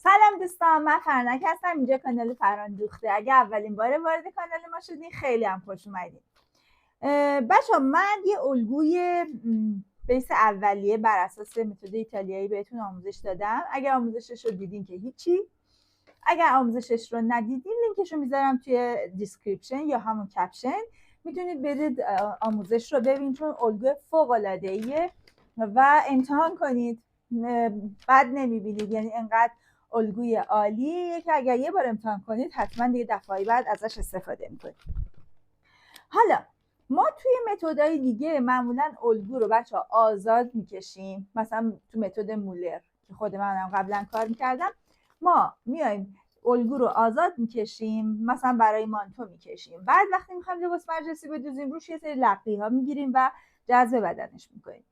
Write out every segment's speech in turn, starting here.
سلام دوستان، من فرنک هستم. اینجا کانال فران دوخته. اگه اولین بار وارد کانال ما شدین خیلی هم خوش اومدین. بچه من یه الگوی بیس اولیه بر اساس متد ایتالیایی بهتون آموزش دادم. اگر آموزشش رو دیدین که هیچی، اگر آموزشش رو ندیدین لینکش رو میذارم توی دیسکریپشن یا همون کپشن، میتونید برید آموزش رو ببینید چون الگوی فوق العاده ایه و امتحان کنید. بد نمیبینید، یعنی انقدر الگوی عالیه که اگر یه بار امتحان کنید حتما دیگه دفعه بعد ازش استفاده میکنید. حالا ما توی متدهای دیگه معمولا الگو رو بچه‌ها آزاد میکشیم. مثلا تو متد مولر که خود منم قبلا کار میکردم، ما میایم الگو رو آزاد میکشیم، مثلا برای مانتو میکشیم، بعد وقتی میخوایم لباس مجلسی بدوزیم روش یه سری لقی ها میگیریم و جذب بدنش میکنیم.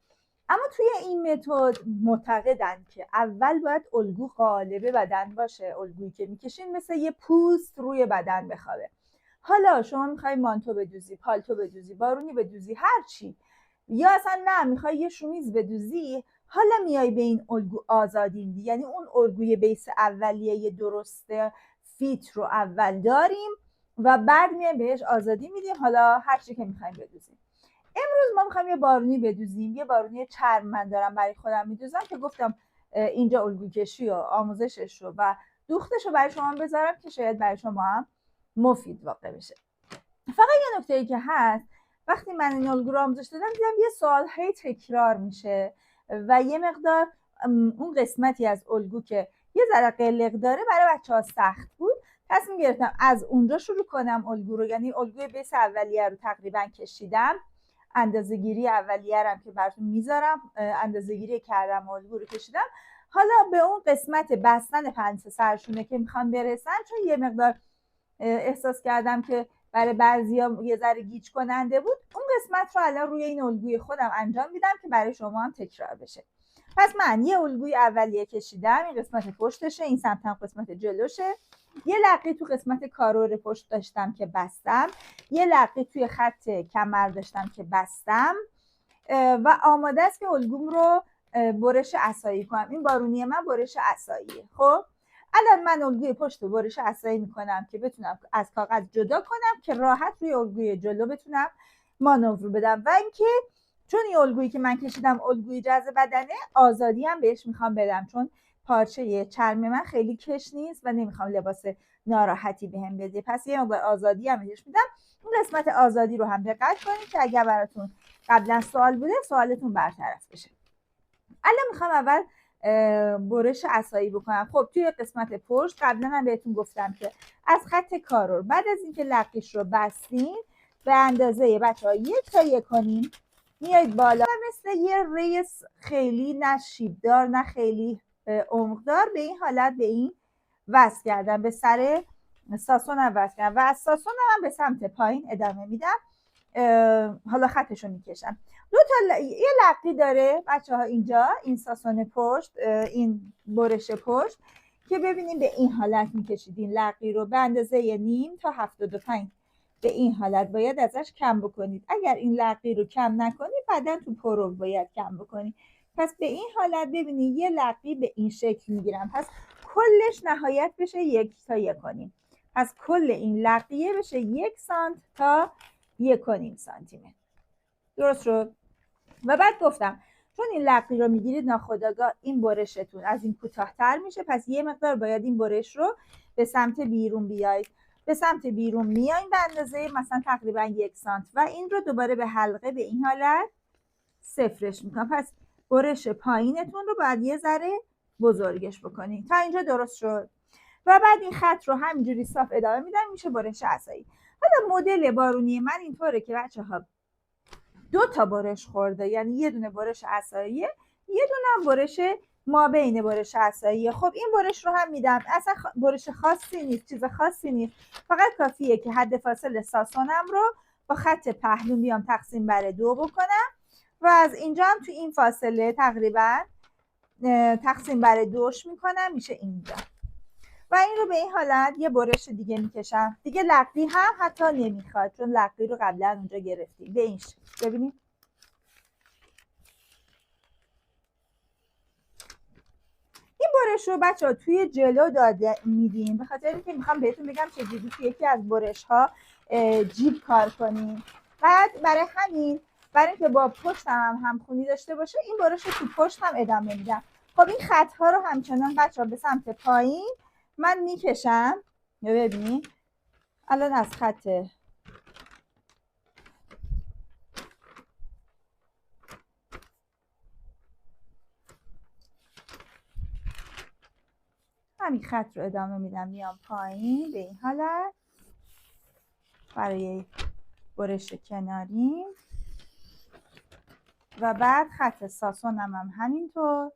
اما توی این متد معتقدن که اول باید الگو قالب بدن باشه، الگویی که میکشین مثل یه پوست روی بدن بخوابه. حالا شما میخوای مانتو بدوزی، پالتو بدوزی، بارونی بدوزی، هر چی، یا اصلا نه میخوای یه شومیز بدوزی، حالا میای به این الگو آزادی میدی. یعنی اون الگوی بیس اولیه درسته فیت رو اول داریم و بعد میایم بهش آزادی میدیم، حالا هر چی که میخوایم بدوزیم. امروز ما میخوایم یه بارونی بدوزیم، یه بارونی چرم من دارم برای خودم میدوزم که گفتم اینجا الگو کشی و آموزشش رو و دوختش رو برای شما بذارم که شاید برای شما هم مفید واقع بشه. فقط یه نکته ای که هست، وقتی من این الگو رو آموزش دادم دیدم یه سوال هی تکرار میشه و یه مقدار اون قسمتی از الگو که یه ذره قلق داره برای بچه‌ها سخت بود. تصمیم گرفتم از اونجا شروع کنم الگو رو، یعنی الگوی بیس اولیه رو تقریبا کشیدم، اندازه‌گیری اولیه رو که براتون میذارم، اندازه‌گیری کردم الگو رو کشیدم. حالا به اون قسمت بستن پنسه سرشونه که میخوام برسن، چون یه مقدار احساس کردم که برای بعضیا یه ذره گیج کننده بود، اون قسمت رو الان روی این الگوی خودم انجام میدم که برای شما هم تکرار بشه. پس من یه الگوی اولیه کشیدم، این قسمت پشتشه، این سمت هم قسمت جلوشه. یه لقی تو قسمت کارور پشت داشتم که بستم، یه لقی توی خط کمر داشتم که بستم و آماده است که الگوم رو برش عصایی کنم. این بارونی من برش عصاییه. خب الان من الگوی پشت رو برش عصایی میکنم که بتونم از کاغذ جدا کنم که راحت روی الگوی جلو بتونم مانور بدم. و اینکه چون این الگویی که من کشیدم الگوی جذب بدنه، آزادی هم بهش میخوام بدم، چون پارچه چرم من خیلی کش نیست و نمیخوام لباس ناراحتی بهم بده، پس یه مقدار آزادی هم بهش میدم. اون قسمت آزادی رو هم دقت کنید که اگر براتون قبلا سوال بوده سوالتون برطرف بشه. الان میخوام اول برش عصایی بکنم. خب توی قسمت پشت قبلا هم بهتون گفتم که از خط کارور بعد از اینکه لقیش رو بستین به اندازه بچه‌ها 1 تا 1 کنین، میایید بالا و مثل یه ریس، خیلی نه شیبدار نه خیلی عمقدار، به این حالت به این وصل کردم، به سر ساسون هم وصل کردم و از ساسون هم به سمت پایین ادامه میدم. حالا خطشو میکشم. یه لقی داره بچه ها اینجا، این ساسون پشت، این برش پشت که ببینیم به این حالت میکشیدین لقی رو به اندازه 0.5 تا 75 به این حالت باید ازش کم بکنید. اگر این لقی رو کم نکنید بعدا تو پرو باید کم بکنید. پس به این حالت ببینید یه لقی به این شکل میگیرم، پس کلش نهایت بشه 1 تا 1 کنیم. پس کل این لقیه بشه 1 سانت تا 1.5 سانتی متر. درست شد؟ و بعد گفتم چون این لقی رو میگیرید ناخودآگاه این برشتون از این کوتاه‌تر میشه، پس یه مقدار باید این برش رو به سمت بیرون بیایید. به سمت بیرون میایین به اندازه مثلا تقریبا 1 سانت و این رو دوباره به حلقه به این حالت صفرش میکنم. پس برش پایینتون رو باید یه ذره بزرگش بکنید. تا اینجا درست شد؟ و بعد این خط رو همینجوری صاف ادامه میدم، میشه برش عصایی. حالا مدل بارونی من اینطوره که بچه‌ها 2 تا برش خورده، یعنی یه دونه برش عصاییه، یه دونه برش ما بین برش عصاییه. خب این برش رو هم میدم، اصلا برش خاصی نیست، چیز خاصی نیست، فقط کافیه که حد فاصله ساسونم رو با خط پهلو بیام تقسیم بر 2 بکنم و از اینجا هم تو این فاصله تقریبا تقسیم بر 2ش میکنم، میشه اینجا. و این رو به این حالت یه برش دیگه میکشم. دیگه لقی هم حتی نمیخواد چون لقی رو قبلا اونجا گرفتیم. به این شکل ببینید. این برش رو بچه‌ها توی جلو داده میدیم به خاطر اینکه میخوام بهتون بگم چجوری توی یکی از برش ها جیب کار کنیم. بعد برای اینکه با پشتم هم همخونی داشته باشه این برش رو تو پشت هم ادامه میدم. خب این خط ها رو همچنان بچه‌ها به سمت پایین من میکشم. ببینید الان از خط همین خط رو ادامه میدم میام پایین به این حالت برای برش کناری و بعد خط ساسونم هم همینطور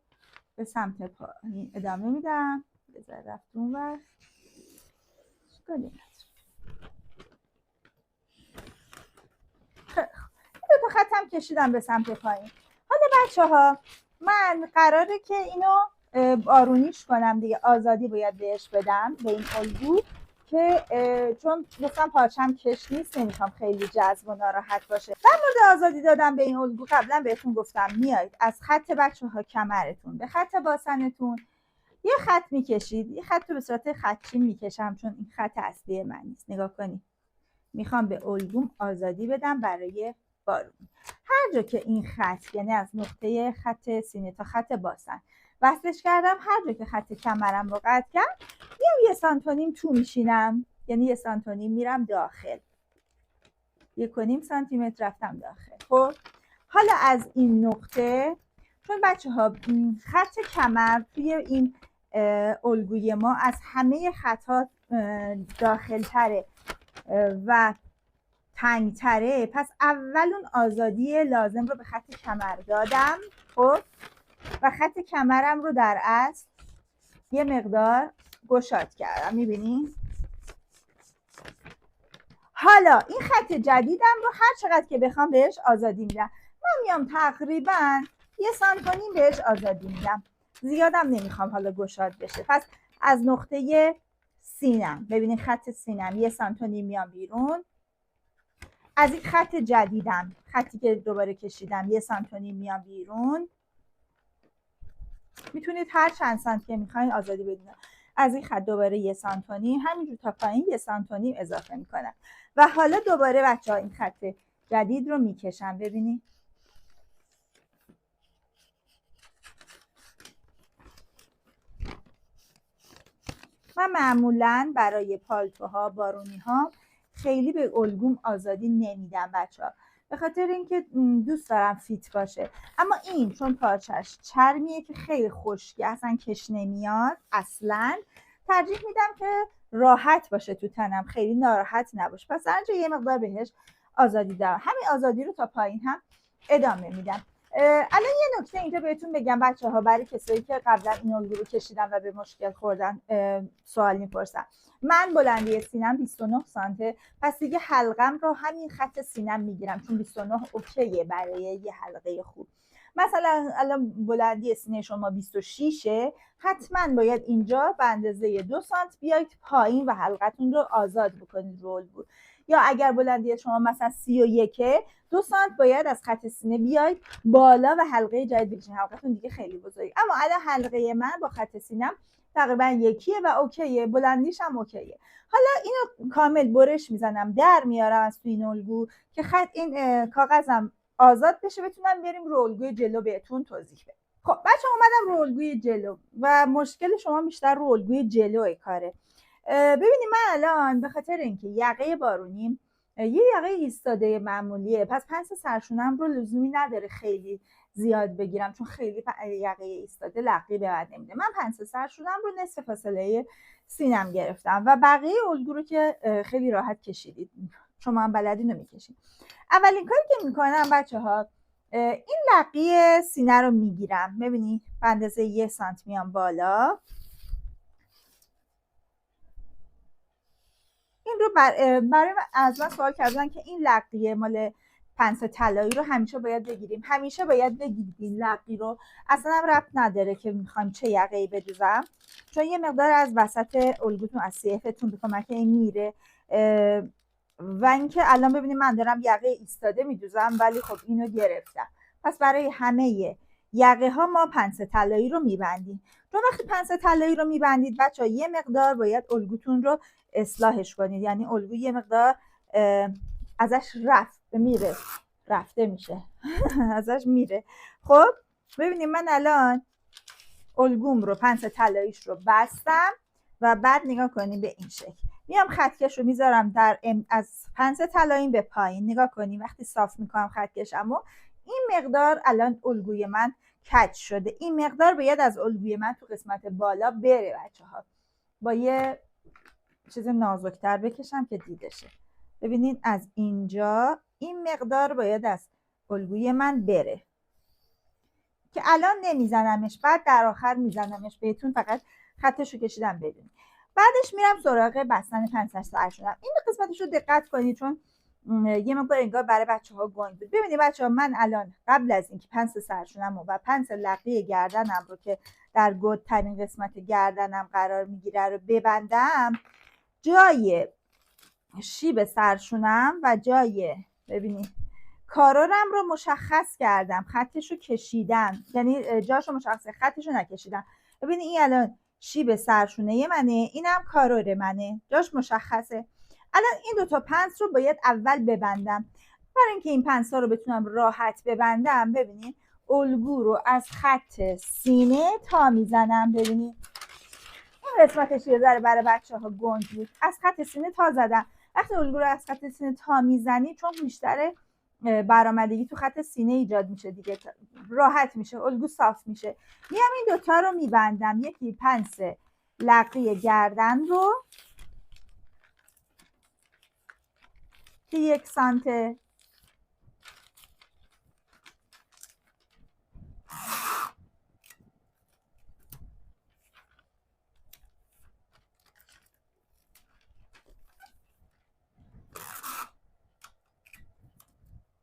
به سمت پایین ادامه میدم. بذار رفت اون ور دو تا خطم کشیدم به سمت پایین. حالا بچه ها من قراره که اینو بارونیش کنم دیگه، آزادی باید بهش بدم به این الگو که چون گفتم پارچم کش نیست نمیخوام خیلی جذب و ناراحت باشه. در مورد آزادی دادم به این الگو قبلا بهتون گفتم میایید از خط بچه ها کمرتون به خط باسنتون یه خط میکشید. یه خط رو به صورت خطچین میکشم چون این خط اصلی من نیست. نگاه کنید میخوام به الگوم آزادی بدم برای بارون. هر جا که این خط یعنی از نقطه خط سینه تا خط باسن وصلش کردم، هر جا که خط کمرم رو قطع کردم میام 1 سانت و نیم تو میشینم، یعنی 1 سانت و نیم میرم داخل، 1.5 سانتی متر رفتم داخل. خب حالا از این نقطه چون بچه ها خط کمر توی این الگوی ما از همه خطات داخل تره و تنگتره، پس اول اون آزادی لازم رو به خط کمر دادم. خب و خط کمرم رو در اصل یه مقدار گشاد کردم. میبینین؟ حالا این خط جدیدم رو هر چقدر که بخوام بهش آزادی میدم. من میام تقریبا 1 سانت و نیم بهش آزادی میدم، زیادم نمیخوام حالا گشاد بشه. پس از نقطه سینم ببینید خط سینم 1 سانت و نیم میام بیرون. از این خط جدیدم خطی که دوباره کشیدم 1 سانت و نیم میام بیرون. میتونید هر چند سانت که میخواین آزادی بدین. از این خط دوباره 1 سانت و نیم همینجور تا پایین 1 سانت و نیم اضافه میکنم و حالا دوباره بچه‌ها این خط جدید رو میکشم. ببینید من معمولا برای پالتوها بارونی ها خیلی به الگوم آزادی نمیدم بچه‌ها، به خاطر اینکه دوست دارم فیت باشه. اما این چون پارچش چرمیه که خیلی خشکه اصلا کش نمیاد، اصلا ترجیح میدم که راحت باشه تو تنم، خیلی ناراحت نباشه. پس در یه مقدار بهش آزادی دارم. همین آزادی رو تا پایین هم ادامه میدم. الان یه نکته اینجا بهتون بگم بچه ها، برای کسایی که قبلا این الگو رو کشیدن و به مشکل خوردن سوال میپرسن. من بلندی سینم 29 سانته، پس دیگه حلقم رو همین خط سینم میگیرم چون 29 اوکیه برای یه حلقه خوب. مثلا الان بلندی سینه شما 26ه، حتما باید اینجا به اندازه 2 سانت بیاید پایین و حلقتون رو آزاد بکنید رو الگو. یا اگر بلندی شما مثلا 31، 2 سانت باید از خط سینه بیاید بالا و حلقه جدید بکشید. حلقتون دیگه خیلی بزرگه. اما الان حلقه من با خط سینم تقریبا یکیه و اوکیه، بلندیش هم اوکیه. حالا اینو کامل برش میزنم در میارم از تو این الگو که خط این کاغذم آزاد بشه بتونم بریم رو الگوی جلو بهتون توضیح بدم. خب بچه اومدم رو الگوی جلو و مشکل شما بیشتر رو الگوی جلوی کاره. ببینید من الان به خاطر اینکه یقه بارونیم یه یقه ایستاده معمولیه، پس پنس سرشونم رو لزومی نداره خیلی زیاد بگیرم چون خیلی یقه ایستاده لقی به من نمیده. من پنس سرشونم رو نصف فاصله سینم گرفتم و بقیه الگو رو که خیلی راحت کشیدید، شما هم بلدین رو میکشید. اولین کاری که میکنم بچه ها این لقی سینه رو میگیرم. ببینید به اندازه 1 سانت میام بالا. این رو برای از من سوال کردن که این لقیه مال پنس طلایی رو همیشه باید بگیریم. همیشه باید بگیرید این لقی رو، اصلا هم ربط نداره که میخوایم چه یقه‌ای بدوزم چون یه مقدار از وسط الگوتون از سیفتون به کمک این میره. و اینکه الان ببینید من دارم یقه ایستاده میدوزم ولی خب اینو گرفتم. پس برای همه یقه ها ما پنسه طلایی رو میبندیم. چون وقتی پنسه طلایی رو میبندید بچه‌ها یه مقدار باید الگوتون رو اصلاحش کنید، یعنی الگو یه مقدار ازش رفته میشه ازش میره. خب ببینید من الان الگوم رو پنسه طلاییش رو بستم و بعد نگاه کنیم به این شکل میام خطکش رو میذارم از پنسه طلاییم به پایین. نگاه کنیم وقتی صاف میکنم خطکشمو این مقدار الان الگوی من کج شده. این مقدار باید از الگوی من تو قسمت بالا بره بچه ها. با یه چیز نازکتر بکشم که دیده شه. ببینید از اینجا این مقدار باید از الگوی من بره که الان نمیزنمش، بعد در آخر میزنمش بهتون فقط خطش رو کشیدم بدونید. بعدش میرم سراغ بستن پنسه سرشونم. این قسمتش رو دقت کنید چون یه مقدار انگار برای بچه ها گنگ بود. ببینید بچه ها من الان قبل از اینکه پنسه سرشونم و پنسه لقی گردنم رو که در گودترین قسمت گردنم قرار میگیره رو ببندم، جای شیب سرشونم و جای ببینید کارارم رو مشخص کردم، خطش رو کشیدم، یعنی جاش رو مشخص، خطش رو نکشیدم. ببینید این الان شیب سرشونه منه، اینم کارار منه، جاش مشخصه. الان این دوتا پنس رو باید اول ببندم. برای اینکه این پنس ها رو بتونم راحت ببندم ببینید الگو رو از خط سینه تا میزنم. ببینید این قسمتش یه ذره برای بچه ها گنگ بود، از خط سینه تا زدم. وقتی الگو رو از خط سینه تا میزنی چون بیشتر برآمدگی تو خط سینه ایجاد میشه دیگه، راحت میشه، الگو صاف میشه. میام این دوتا رو میبندم، یکی پنس لقی گردن رو که 1 سانته،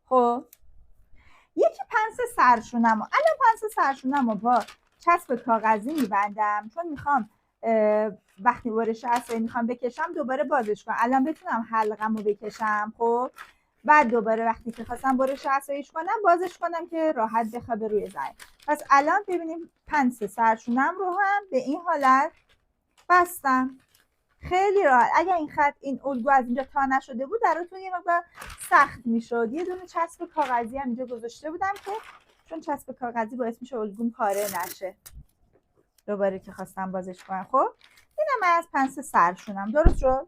خب یکی پنس سرشونم الان پنس سرشونم رو با چسب کاغذی میبندم چون میخوام وقتی برش عصایی میخوام بکشم دوباره بازش کنم، الان بتونم حلقم رو بکشم. خب بعد دوباره وقتی که خواستم برش عصاییش کنم بازش کنم که راحت بخوابه روی زمین. پس الان ببینیم پنس سرشونم رو هم به این حالت بستم، خیلی راحت. اگر این خط این الگو از اینجا تا نشده بود براتون یه مقدار سخت میشد. یه دونه چسب کاغذی هم اینجا گذاشته بودم که چون چسب کاغذی باعث میشه الگوم پاره نشه دوباره که خواستم بازش کنم. خب اینم از پنس سرشونم درست شد.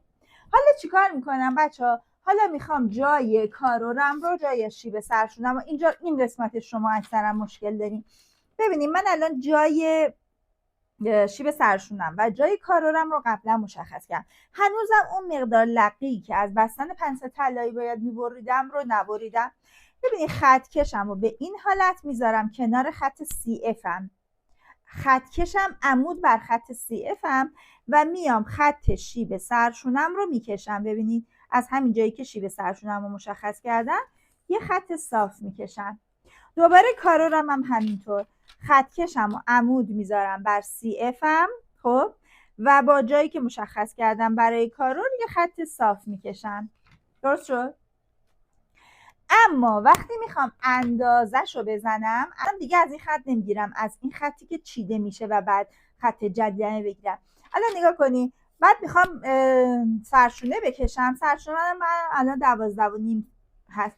حالا چیکار میکنم بچه‌ها؟ حالا میخوام جای کارورم رو، جای شیب سرشونم و اینجا این قسمت شما اکثرا مشکل دارین. ببینید من الان جای شیب سرشونم و جای کارورم رو قبلا مشخص کردم. هنوزم اون مقدار لقی که از بستن پنسه طلایی باید میبریدم رو نبریدم. ببینید خط کشم رو به این حالت میذارم کنار خط CFم، خط کشم عمود بر خط CFم و میام خط شیب سرشونم رو میکشم. ببینید از همین جایی که شیب سرشونم رو مشخص کردم یه خط صاف میکشم. دوباره کارورم هم همینطور خط کشم و عمود میذارم بر CFم. خب و با جایی که مشخص کردم برای کارور یه خط صاف میکشم. درست شد؟ اما وقتی میخوام اندازش رو بزنم الان دیگه از این خط نمیگیرم، از این خطی که چیده میشه و بعد خط جدیدنه بگیرم. الان نگاه کنی بعد میخوام سرشونه بکشم. سرشونه من الان 12.5 هست.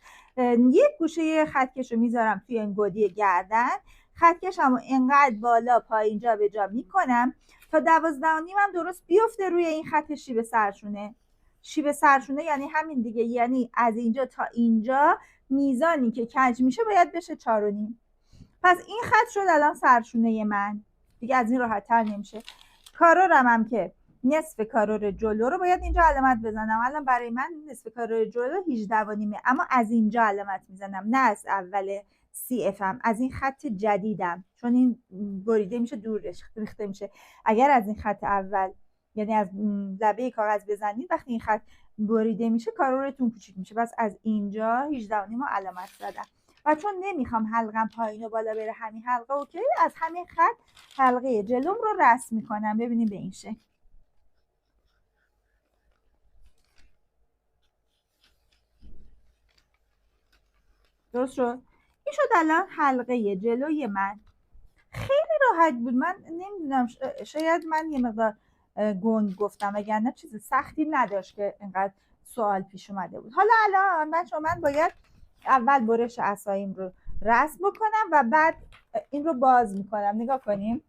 یک گوشه خطکش رو میذارم توی این گودی گردن، خطکشم رو انقدر بالا پایین جا به جا میکنم تا 12.5 هم درست بیفته روی این خط شیب سرشونه. شیب سرشونه یعنی همین دیگه، یعنی از اینجا تا اینجا میزانی که کج میشه باید بشه 4.5. پس این خط شد الان سرشونه من، دیگه از این راحت تر نمیشه. کارورم هم که نصف کارور جلو رو باید اینجا علامت بزنم. الان برای من نصف کارور جلو 18.5 اما از اینجا علامت میزنم نه از اول CFم، از این خط جدیدم چون این بریده میشه دور ریخته میشه. اگر از این خط اول یعنی از لبه کاغذ بزنید وقتی این خط بریده میشه کارورتون کوچیک میشه. پس از اینجا 18.5 علامت زدم و چون نمیخوام حلقم پایین و بالا بره همین حلقه اوکی، از همین خط حلقه جلوم رو رسم میکنم. ببینید به این شکل درست شد. این شد الان حلقه جلوی من. خیلی راحت بود. من نمیدونم شاید من یه مقدار گنگ گفتم، وگرنه چیز سختی نداشت که اینقدر سوال پیش اومده بود. حالا الان من باید اول برش عصاییم رو رسم بکنم و بعد این رو باز میکنم. نگاه کنیم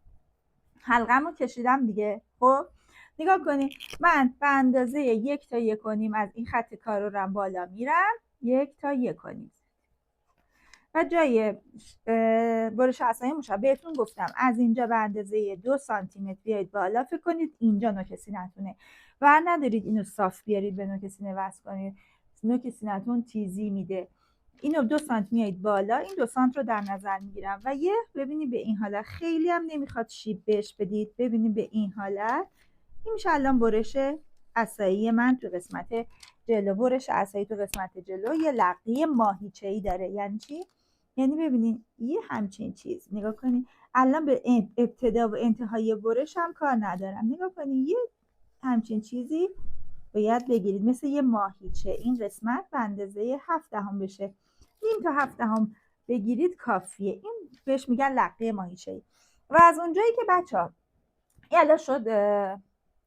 حلقم رو کشیدم دیگه. خب نگاه کنیم من به اندازه 1 تا 1.5 از این خط کارو رو بالا میرم، 1 تا 1.5 و جای برش عصایی مشابه بهتون گفتم از اینجا به اندازه 2 سانتی متر بیاید بالا. فکر کنید اینجا نوک سینه‌تونه و ندارید اینو صاف بیارید به نوک سینه وصل کنید، نوک سینه‌تون تیزی میده. اینو 2 سانت میایید بالا، این 2 سانت رو در نظر میگیرم و ببینید به این حالت خیلی هم نمیخواد شیب بهش بدید. ببینید به این حالت این میشه الان برش عصایی من تو قسمت جلو. برش عصایی تو قسمت جلو یه لقی ماهیچه‌ای داره. یعنی چی؟ یعنی ببینید یه همچین چیز. نگاه کنید الان به ابتدا و انتهای برش هم کار ندارم. نگاه کنید یه همچین چیزی باید بگیرید مثل یه ماهیچه. این قسمت به اندازه 7 بشه، 1/2 تا 7 بگیرید کافیه. این بهش میگن لقه ماهیچه‌ای. و از اونجایی که بچه‌ها الان شد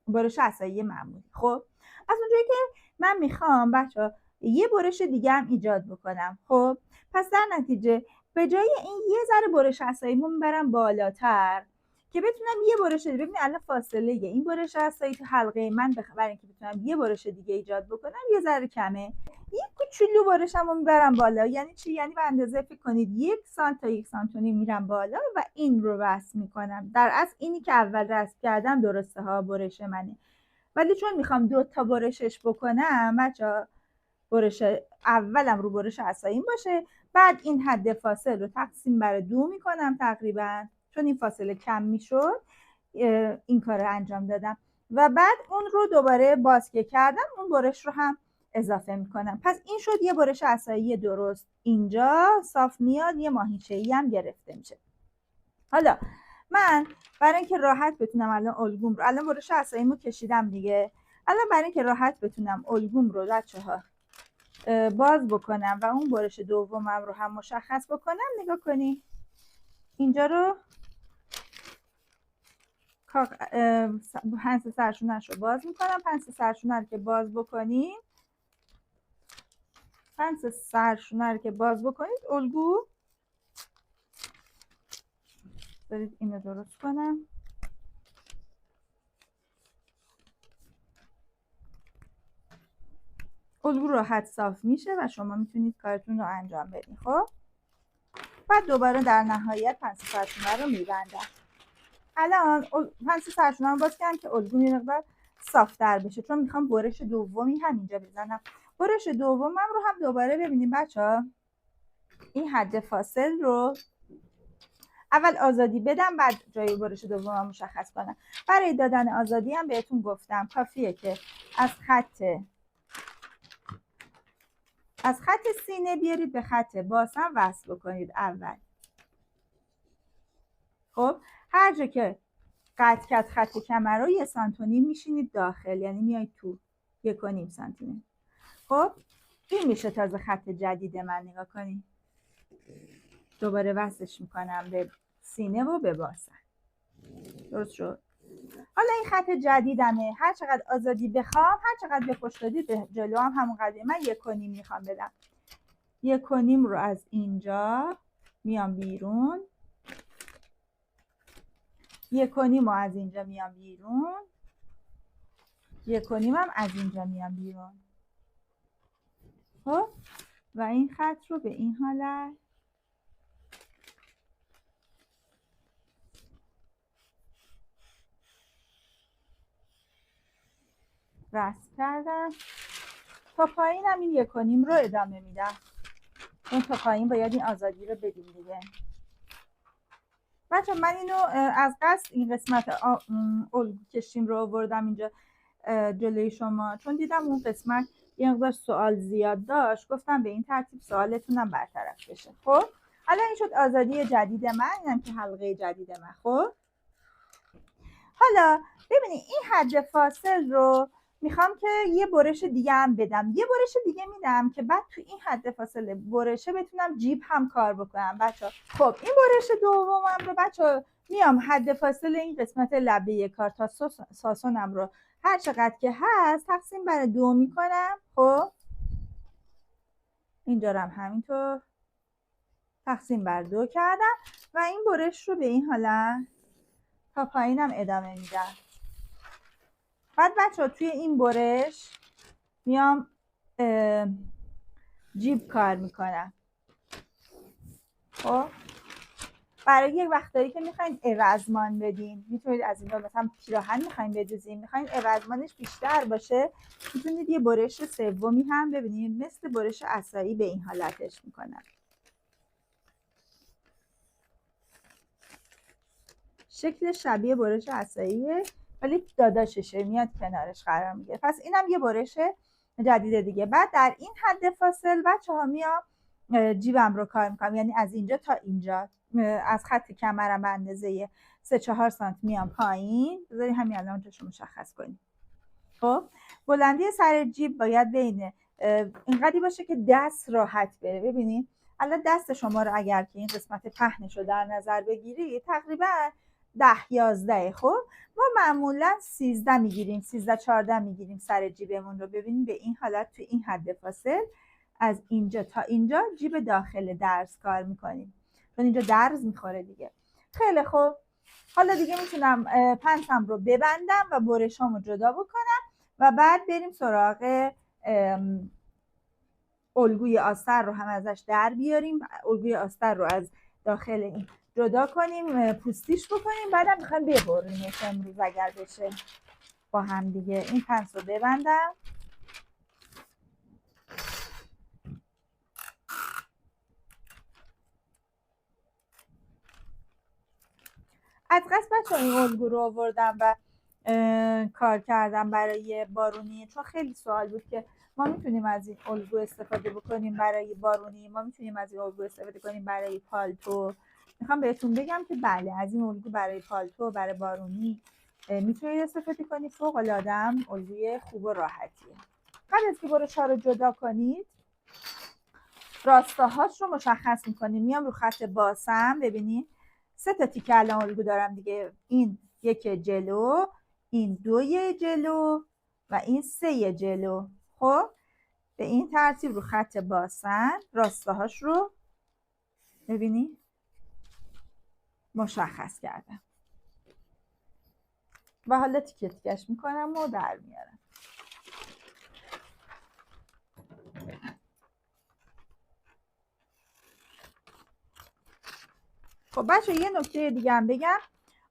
برش عصایی معمولی. خب از اونجایی که من میخوام بچه‌ها یه برش دیگه هم ایجاد بکنم. خب پس در نتیجه به جای این یه ذره برش عصاییمو میبرم بالاتر که بتونم یه برش دیگه. ببینید الان فاصله این برش عصایی تو حلقه من برای اینکه بتونم یه برش دیگه ایجاد بکنم یه ذره کمه. یه کوچولو برشمو میبرم بالا. یعنی چی؟ یعنی به اندازه فکر کنید 1 سانت تا 1 سانت و نیم میرم بالا و این رو رسم میکنم. در اصل اینی که اول رسم کردم درسته ها، برش منه، ولی چون میخوام 2 تا برشش بکنم بچه‌ها برش اولم رو برش عصاییم باشه، بعد این حد فاصله رو تقسیم بر 2 میکنم تقریبا، چون این فاصله کم میشد این کار رو انجام دادم و بعد اون رو دوباره باز که کردم اون برش رو هم اضافه میکنم. پس این شد یه برش عصایی درست. اینجا صاف میاد، یه ماهیچه‌ای هم گرفته میشه. حالا من برای اینکه راحت بتونم الان الگوم رو، الان برش عصاییمو کشیدم دیگه، الان برای اینکه راحت بتونم الگوم رو بچه‌ها باز بکنم و اون برش دومم رو هم مشخص بکنم، نگاه کنی اینجا رو پنس سرشونش رو باز میکنم. پنس سرشونه رو که باز بکنید، پنس سرشونه رو که باز بکنید الگو برید اینو درست کنم. الگو راحت صاف میشه و شما میتونید کارتون رو انجام بدید. خب بعد دوباره در نهایت پنس سرشونه رو میبندم. الان پنس سرشونه رو باز کردم که الگو یه مقدار صافتر بشه، چون میخوام برش دومی همینجا بزنم. برش دومم رو هم دوباره ببینیم بچه‌ها این حد فاصل رو اول آزادی بدم، بعد جای برش دومم مشخص کنم. برای دادن آزادی هم بهتون گفتم کافیه که از خط سینه بیارید به خط باسن وصل بکنید اول. خب هر جا که قطع کرد خط کمر رو 1.5 سانتی میشینید داخل، یعنی میایید تو 1.5 سانتی متر. خب این میشه تازه خط جدید من. نگاه کنید دوباره وصلش میکنم به سینه و به باسن. درست شد. حالا این خط جدیدمه، هر چقدر آزادی بخوام، هر چقدر به پشت دادید به جلو هم همون قضیه. من 1.5 میخوام بدم. 1.5 رو از اینجا میام بیرون، 1.5 رو از اینجا میام بیرون، 1.5 هم از اینجا میام بیرون. خب و این خط رو به این حالت رسم کردم. تا پایین هم این 1.5 رو ادامه میدم. اون تا پایین باید این آزادی رو بدیم دیگه. بچه من اینو از قصد این قسمت الگو کشیم رو آوردم اینجا جلوی شما، چون دیدم اون قسمت یه مقدار سوال زیاد داشت، گفتم به این ترتیب سوالتونم برطرف بشه. خب حالا این شد آزادی جدید من، اینم که حلقه جدید من. خب حالا ببینید این حد فاصل رو میخوام که یه برش دیگه هم بدم، یه برش دیگه میدم که بعد تو این حد فاصله برشه بتونم جیب هم کار بکنم بچه. خب این برش دومم رو بچه میام حد فاصله این قسمت لبه کار تا ساسونم رو هر چقدر که هست تقسیم بر 2 میکنم. خب اینجا هم همینطور تقسیم بر 2 کردم و این برش رو به این حالت تا پایینم ادامه میدم. بعد بچه توی این برش میام جیب کار میکنم. خب برای یک وقتایی که میخواین عوضمان بدین میتونید از این مثلا پیراهن میخواین بدوزین، میخواین عوضمانش بیشتر باشه میتونید یه برش سومی هم ببینید مثل برش عصایی به این حالتش میکنم. شکل شبیه برش عصاییه ولی داداششه میاد کنارش قرار میگیره. پس اینم یه برش جدید دیگه. بعد در این حد فاصل بچه‌ها میام جیبم رو کار میکنم، یعنی از اینجا تا اینجا از خط کمرم به اندازه 3-4 سانتی میام پایین. بذارید همین الان اونجاشو مشخص کنیم. خب بلندی سر جیب باید بین اینقدری باشه که دست راحت بره. ببینید الان دست شما رو اگر که این قسمت پهنش رو در نظر بگیری تقریبا 10-11. خب ما معمولا 13 میگیریم، 13-14 میگیریم سر جیبمون رو. ببینید به این حالت تو این حد فاصل از اینجا تا اینجا جیب داخل درز کار میکنیم چون اینجا درز میخوره دیگه. خیلی خوب حالا دیگه میتونم پنسم رو ببندم و برشامو جدا بکنم و بعد بریم سراغ الگوی آستر رو هم ازش در بیاریم. الگوی آستر رو از داخل این جدا کنیم، پوستیش بکنیم، بعدم میخوایم ببریمش امروز اگر بشه با هم دیگه. این پنس رو ببندم. از قصد بچه این الگو رو آوردم و کار کردم برای بارونی چون خیلی سوال بود که ما میتونیم از این الگو استفاده بکنیم برای بارونی، ما میتونیم از این الگو استفاده کنیم برای پالتو. میخوام بهتون بگم که بله از این الگو برای پالتو برای بارونی میتونید استفاده کنید. فوق العاده الگوی خوب و راحتیه. قبل از که برش‌ها رو جدا کنید راستاهاش رو مشخص میکنیم. میام رو خط باسم، ببینید 3 تا تیکه الان الگو دارم دیگه. این 1 جلو، این 2 جلو و این 3 جلو. خب به این ترتیب رو خط باسن راستاهاش رو ببینید مشخص کردم و حالا تیکه تیکش میکنم و در میارم. خب بچه یه نکته دیگه هم بگم،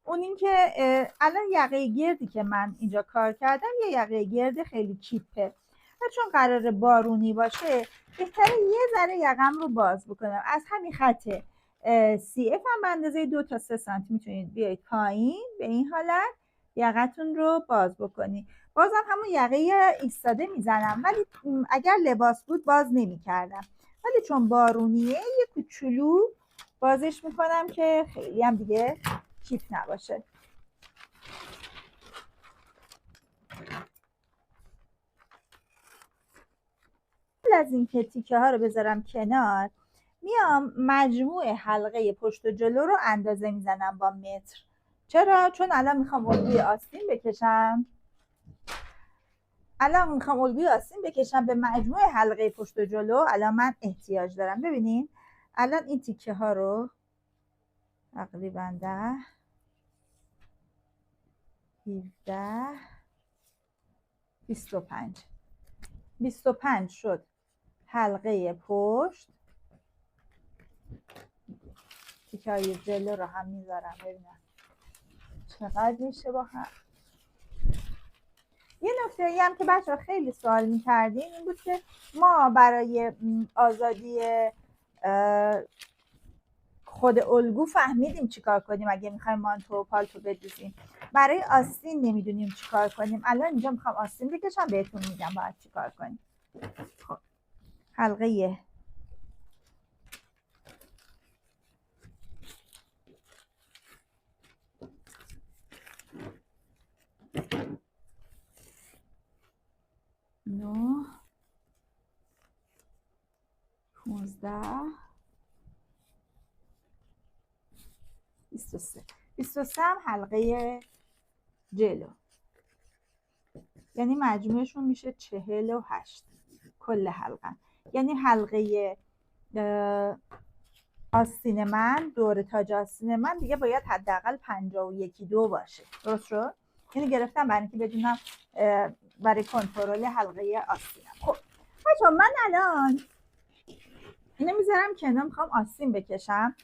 اون این که الان یقه گردی که من اینجا کار کردم یه یقه گرد خیلی کیپه و چون قرار بارونی باشه بهتره یه ذره یقم رو باز بکنم. از همین خط سی اف هم به اندازه 2 تا 3 سانتی میتونید بیایید پایین به این حالت یقتون رو باز بکنید. بازم همون یقه ایستاده میزنم ولی اگر لباس بود باز نمیکردم، ولی چون بارونیه یه کوچولو بازش میکنم که خیلی هم دیگه کیپ نباشه. از این که تیکه ها رو بذارم کنار میام مجموع حلقه پشت و جلو رو اندازه میزنم با متر. چرا؟ چون الان میخوام الگوی آستین بکشم. به مجموع حلقه پشت و جلو الان من احتیاج دارم. ببینین الان این تیکه ها رو تقریبا 25 شد حلقه پشت. تیکه های جلو رو هم میذارم ببینم چقدر میشه با هم. یه نکته ای هم که بچه ها خیلی سوال میکردین این بود که ما برای آزادی خود الگو فهمیدیم چیکار کنیم اگه میخوایم مانتو و پالتو بدوزیم، برای آستین نمیدونیم چیکار کنیم. الان اینجا میخوام آستین بکشم بهتون میگم باید چیکار کنیم. خب حلقه 19 23 23 هم حلقه جلو، یعنی مجموعشون میشه 48 کل حلقه. یعنی حلقه آستین من، دور تاج آستین من دیگه باید حداقل 51 باشه. درست شد؟ اینو گرفتم برای اینکه بدونم برای کنترل حلقه آستینم. خب بچه‌ها من الان اینو میذارم کنار، میخوام آستین بکشم.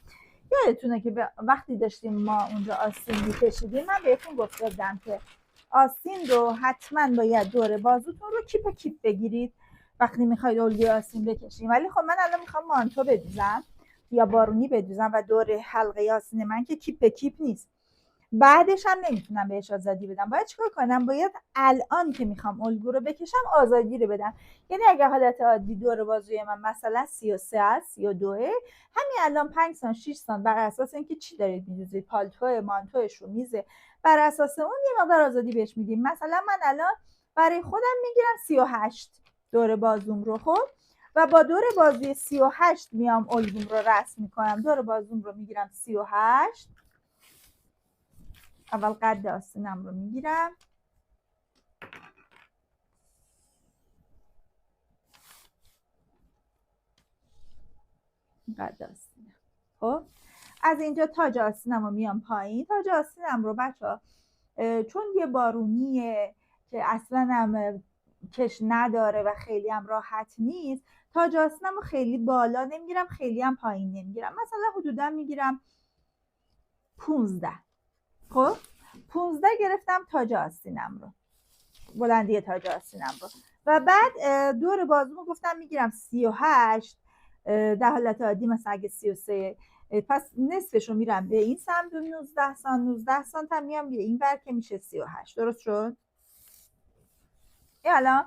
یادتونه که وقتی داشتیم ما اونجا آستین میکشیدیم من بهتون گفته بودم که آستین رو حتما باید دور بازوتون رو کیپ کیپ بگیرید وقتی میخواید الگوی آستین بکشید. ولی خب من الان میخوام مانتو بدوزم یا بارونی بدوزم و دور حلقه آستین من که کیپ کیپ نیست، بعدش هم نمیتونم بهش آزادی بدم. باید چیکار کنم؟ باید الان که میخوام الگو رو بکشم آزادی رو بدم. یعنی اگه حالت عادی دور بازوی من مثلا 33 است یا 2، همین الان 5 سانت 6 سانت بر اساس اینکه چی دارید میدوزید، پالتو، مانتوش رو، میزه، بر اساس اون یه مقدار آزادی بهش میدیم. مثلا من الان برای خودم میگیرم 38 دور بازوم رو. خب و با دور بازوی 38 میام الگوم رو رسم میکنم. دور بازوم رو میگیرم 38. اول قد آستینم رو میگیرم، قد آستینم. خب از اینجا تاج آستینم رو میام پایین. تاج آستینم رو بچه‌ها چون یه بارونیه که اصلا هم کش نداره و خیلی هم راحت نیست، تاج آستینم رو خیلی بالا نمیگیرم، خیلی هم پایین نمیگیرم. مثلا حدودا میگیرم 15. خب 15 گرفتم تاج آستینم رو، بلندی تاج آستینم رو. و بعد دور بازومو گفتم میگیرم 38. در حالت عادی مثلا اگه 33 پس نصفشو میرم به این سمت 19 سانت، 19 سانت هم میام به این ور که میشه 38. درست شد؟ الان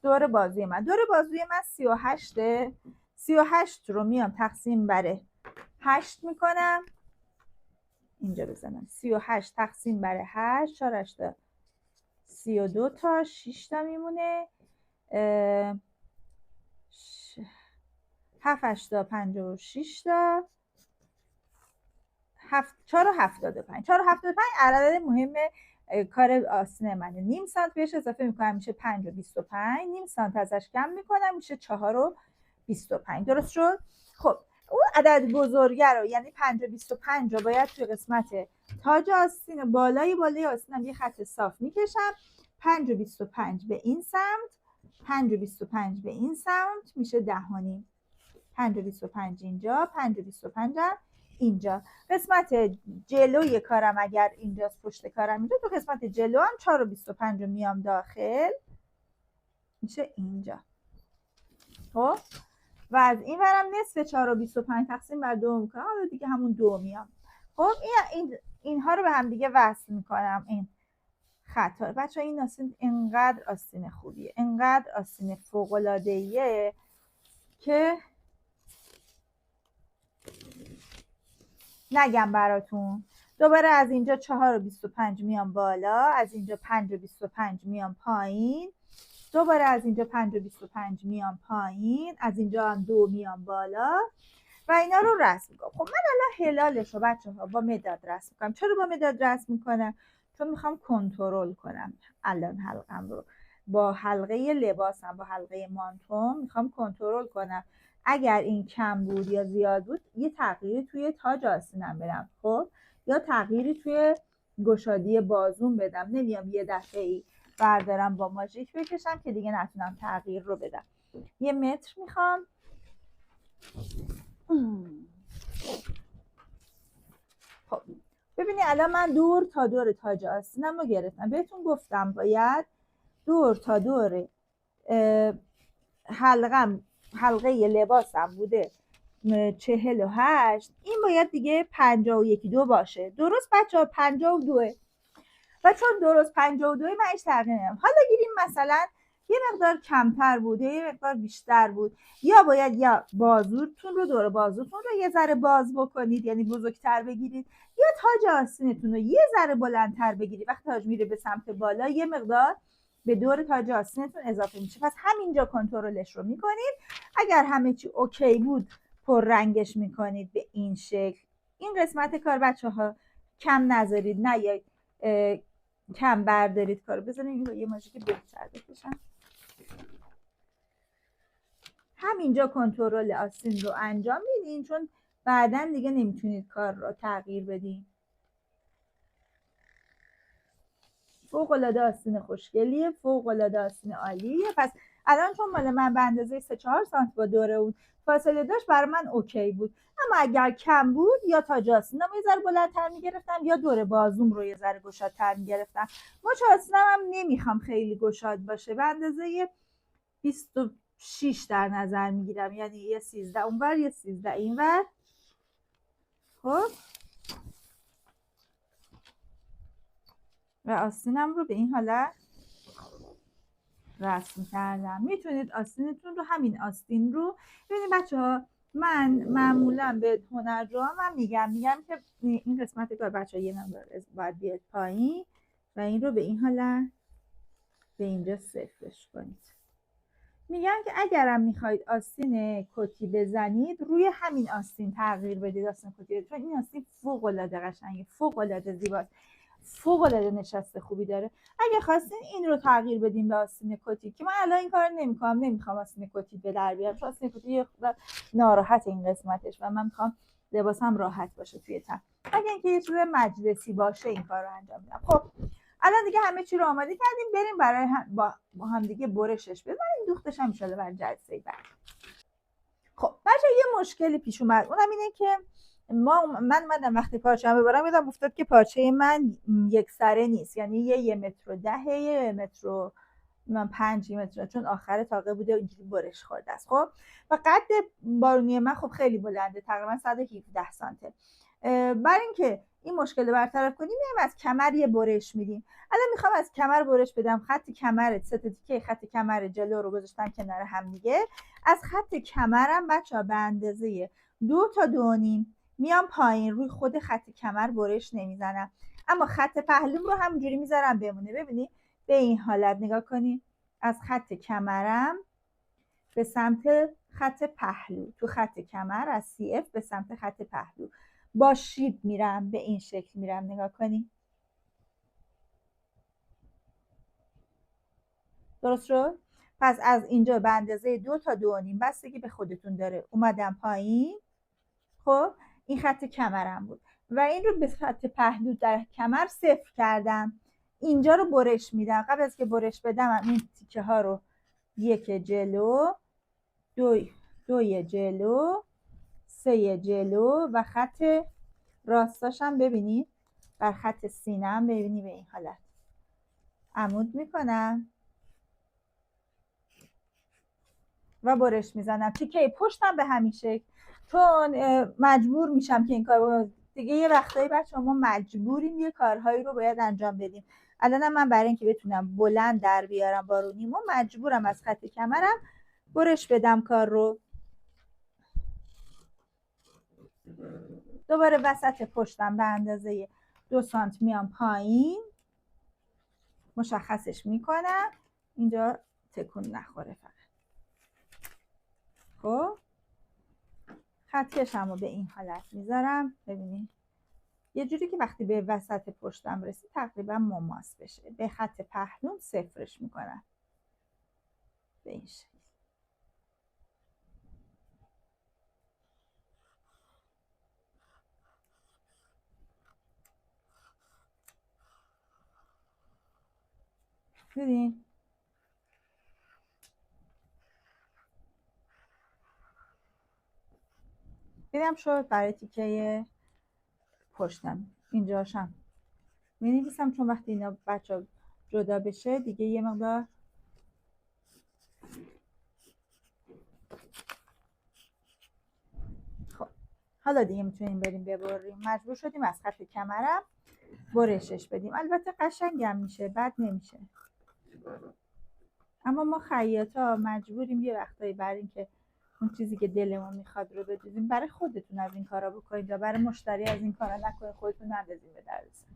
دور بازوی من، دور بازوی من 38. 38 رو میام تقسیم بر 8 میکنم، اینجا بزنم 38 تقسیم بر 8، 4 8 32 تا 6 تا میمونه، 7 8 56 تا 4 و 75. 4 و 75 عدد مهم کار آستین منه. نیم سانت بهش اضافه میکنم میشه 5 و 25. نیم سانت ازش کم میکنم میشه 4 و 25. درست شد؟ خب اون عدد بزرگه رو یعنی 5 و 25 رو باید توی قسمت تاج آستین بالای آستینم یه خط صاف میکشم. 5 و 25 به این سمت، 5 و 25 به این سمت میشه 10 و 5 و 25 اینجا، 5 و 25 هم اینجا. قسمت جلوی کارم اگر اینجاست، پشت کارم اینجا، تو قسمت جلو هم 4 و 25 رو میام داخل میشه اینجا. خب و از این ورم نصف 4 و 25 تقسیم بر 2 میکنم، حالا دیگه همون 2 میام. خب اینها رو به هم دیگه وصل میکنم. این خطا بچه این آستین انقدر آستین خوبیه، انقدر آستین فوق‌العاده‌ایه که نگم براتون. دوباره از اینجا 4 و 25 میام بالا، از اینجا 5 و 25 میام پایین، دوباره از اینجا 5 و 25 میام پایین، از اینجا هم 2 میام بالا و اینا رو رسم میکنم. خب من الان هلالش رو بچه ها با مداد رسم میکنم. چرا با مداد رسم میکنم؟ چون میخوام کنترل کنم الان حلقم رو با حلقه لباسم، با حلقه مانتوم میخوام کنترل کنم. اگر این کم بود یا زیاد بود یه تغییری توی تاج آستینم بدم، خب یا تغییری توی گشادی بازوم بدم. نمیام یه دفعه‌ای بردارم با ماژیک بکشم که دیگه نتونم تغییر رو بدم. 1 متر میخوام. خب ببینید الان من دور تا دور تاج آستینم رو گرفتم. بهتون گفتم باید دور تا دور حلقه لباسم بوده 48، این باید دیگه 51 باشه. درست بچه ها 52 و چون درست 52 من هیچ تغییر نمیدم. حالا گیریم مثلا یه مقدار کمتر بود یا یه مقدار بیشتر بود، یا باید یا بازوتون رو، دور بازوتون رو یه ذره باز بکنید یعنی بزرگتر بگیرید، یا تاج آستینتون رو یه ذره بلندتر بگیرید. وقتی تاج میره به سمت بالا یه مقدار به دور تاج آستینتون اضافه میشه. پس همینجا کنترلش رو میکنید. اگر همه چی اوکی بود پر رنگش میکنید به این شکل. این قسمت کار بچه ها کم نذارید، نه یا کم بردارید کارو. بذارید این یه ماژیک بهتر بکشم. همینجا کنترل آستین رو انجام میدین، چون بعداً دیگه نمیتونید کار رو تغییر بدین. فوق‌العاده آستین خوشگلیه، فوق‌العاده آستین عالیه. پس الان چون مال من به اندازه 3-4 سانتی با دور اون فاصله داشت، برای من اوکی بود. اما اگر کم بود یا تاج آستینم یه ذره بلندتر میگرفتم یا دور بازوم رو یه ذره گشادتر میگرفتم. مچ آستینم هم نمیخوام خیلی گشاد باشه، به اندازه 26 در نظر میگیرم، یعنی یه 13 اونور یه 13 اینور. خب و آستینم رو به این حالت رسم کردم. میتونید آستینتون رو، همین آستین رو ببینید بچه ها، من معمولا به هنرجوام هم میگم که این قسمت کار بچه ها یه نمبر باید بیاد پایین و این رو به این حالت به اینجا صفرش کنید. میگن که اگرم میخواید آستین کتی بزنید، روی همین آستین تغییر بدید آستین کتی، چون این آستین فوق العاده قشنگه، فوق العاده زیباست، فوق العاده نشست خوبی داره. اگه خواستین این رو تغییر بدیم به آستین کتی، که من الان این کار نمیکنم، نمیخوام آستین کتی به در بیارم، چون آستین کتی یه خورده ناراحت این قسمتش و من میخوام لباسم راحت باشه توی تن. اگه اینکه یه چیز مجلسی باشه این کار رو انجام میدم. خب الان دیگه همه چی رو آماده کردیم، بریم برای با هم دیگه برشش بزنیم، دوختش هم ان شاءالله برای جلسه بعد. خب بچه یه مشکلی پیش اومد، اونم اینه که من اومدم وقتی پارچه‌ام ببرم یادم افتاد که پارچه من یک سره نیست، یعنی یه متر و 10، یه متر و 5 متر، چون آخر تاقه بوده اینجوری برش خورده است. خب و قد بارونی من خب خیلی بلنده، تقریبا 117 سانته. برای اینکه این مشکل رو برطرف کنیم میایم از کمر یه برش میدیم. الان میخوام از کمر برش بدم. خط کمر، سه تا تیکه خط کمر جلو رو گذاشتم کنار هم دیگه. از خط کمرم بچه‌ها به اندازه 2 تا 2.5 میام پایین، روی خود خط کمر برش نمیزنم، اما خط پهلوم رو همونجوری میذارم بمونه. ببینید به این حالت نگاه کنید، از خط کمرم به سمت خط پهلو، تو خط کمر از سی اف به سمت خط پهلو با شیب میرم، به این شکل میرم. نگاه کنید درست شد؟ پس از اینجا به اندازه 2 تا 2.5 بستگی به خودتون داره اومدم پایین. خب این خط کمرم بود و این رو به خط پهلو در کمر صفر کردم. اینجا رو برش میدم. قبل از که برش بدم این تیکه ها رو 1 جلو، 2 جلو، 3 جلو و خط راستاشم ببینید بر خط سینه‌ام ببینید به این حالت عمود میکنم و برش میزنم. تیکه پشتم به همین شکل، چون مجبور میشم که این کار دیگه یه وقتایی بچه‌ها ما مجبوریم یه کارهایی رو باید انجام بدیم. الان من برای اینکه بتونم بلند در بیارم بارونیمو مجبورم از خط کمرم برش بدم کار رو. دوباره وسط پشتم به اندازه 2 سانت میام پایین، مشخصش میکنم اینجا تکون نخوره فقط. خب خط کشم رو به این حالت میذارم، ببینید یه جوری که وقتی به وسط پشتم رسید تقریبا مماس بشه. به خط پهلوم صفرش میکنم به این شکل. دیدین؟ دیدم شد. برای تیکه پشتم اینجاشم می‌نویسم، چون وقتی اینا بچه جدا بشه دیگه یه مقدار خب حالا دیگه میتونیم بریم ببریم. مجبور شدیم از خط کمرم برشش بدیم. البته قشنگم میشه، بد نمیشه، اما ما خیاطا مجبوریم یه وقتایی برای اینکه اون چیزی که دلمون میخواد رو بدوزیم، برای خودتون از این کارا بکنید و برای مشتری از این کارا نکنید، خودتون ندازیم به دردسر.